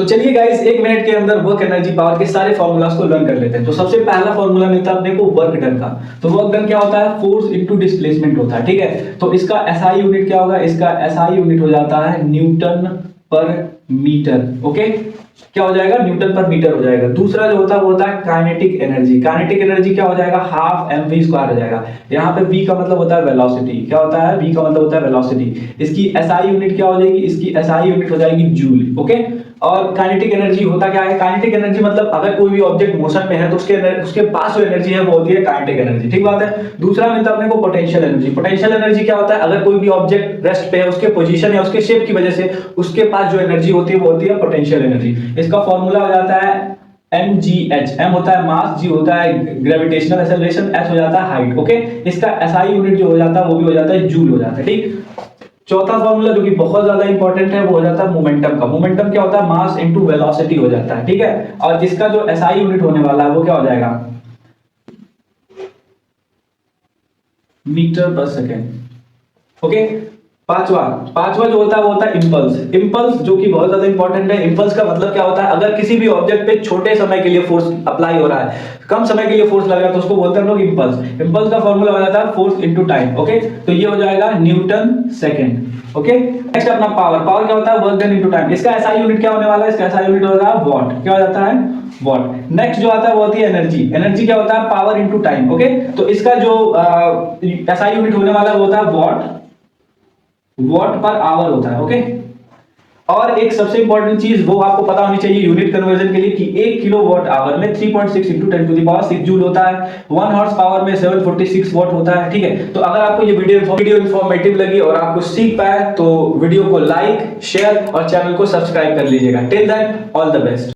तो चलिए गाइस, एक मिनट के अंदर वर्क एनर्जी पावर के सारे फॉर्मूलाज को लर्न कर लेते हैं। तो सबसे पहला फॉर्मूला मिलता है अपने को वर्क डन का। तो वर्क डन क्या होता है? फोर्स इनटू डिस्प्लेसमेंट होता है, ठीक है। तो इसका एसआई यूनिट क्या होगा? इसका एसआई यूनिट हो जाता है न्यूटन पर मीटर। ओके, क्या हो जाएगा? न्यूटन पर मीटर हो जाएगा। दूसरा जो होता है वो होता है काइनेटिक एनर्जी। काइनेटिक एनर्जी क्या हो जाएगा? हाफ mv स्क्वायर हो जाएगा। यहाँ पे v का मतलब होता है वेलोसिटी। क्या होता है? v का मतलब होता है वेलोसिटी। इसकी एसआई यूनिट क्या हो जाएगी? इसकी एसआई यूनिट हो जाएगी जूल। ओके, और काइनेटिक एनर्जी होता क्या है? काइनेटिक एनर्जी मतलब अगर कोई भी ऑब्जेक्ट मोशन में है तो उसके पास जो एनर्जी है वो होती है काइनेटिक एनर्जी, ठीक बात है। दूसरा मिलता है अपने को पोटेंशियल एनर्जी। पोटेंशियल एनर्जी क्या होता है? अगर कोई भी ऑब्जेक्ट रेस्ट पे है, उसके पोजीशन या उसके शेप की वजह से उसके पास जो एनर्जी होती है वो होती है पोटेंशियल एनर्जी। इसका फॉर्मूला हो जाता है mgh। m होता है मास, g होता है ग्रेविटेशनल एक्सेलरेशन, h हो जाता है हाइट। ओके, इसका एसआई यूनिट जो हो जाता है वो भी हो जाता है जूल हो जाता है, ठीक। चौथा फॉर्मूला जो कि बहुत ज्यादा इंपॉर्टेंट है वो हो जाता है मोमेंटम का। मोमेंटम क्या होता है? मास इनटू वेलोसिटी हो जाता है, ठीक है। और इसका जो एसआई यूनिट होने वाला है वो क्या हो जाएगा? मीटर पर सेकेंड। ओके, पांचवा जो होता है वो होता है इंपल्स। इंपल्स जो कि बहुत ज्यादा इंपॉर्टेंट है। इंपल्स का मतलब क्या होता है? अगर किसी भी ऑब्जेक्ट पे छोटे समय के लिए फोर्स अप्लाई हो रहा है, कम समय के लिए फोर्स लग रहा है, तो उसको बोलते हैं हम लोग इंपल्स। इंपल्स का फॉर्मूला हो जाता है फोर्स इनटू टाइम। ओके, तो ये हो जाएगा न्यूटन सेकंड। ओके, नेक्स्ट अपना पावर। पावर क्या होता है? Work done into time. इसका एसआई यूनिट क्या होने वाला है? इसका एसआई यूनिट होगा वॉट। क्या हो जाता है? वॉट। नेक्स्ट जो आता है वो होती है एनर्जी। एनर्जी क्या होता है? Power into time. ओके, तो इसका जो एसआई यूनिट होने वाला है वो होता है वॉट। वॉट पर आवर होता है। ओके, और एक सबसे इंपॉर्टेंट चीज वो आपको पता होनी चाहिए यूनिट कन्वर्जन के लिए कि 1 किलोवाट आवर में 3.6 × 10⁻⁶ जूल होता है। 1 हॉर्स पावर में 746 वॉट होता है, ठीक है। तो अगर आपको ये वीडियो इंफॉर्मेटिव लगी और आपको सीख पाए तो वीडियो को लाइक, शेयर और चैनल को सब्सक्राइब कर लीजिएगा। Till then, all the best.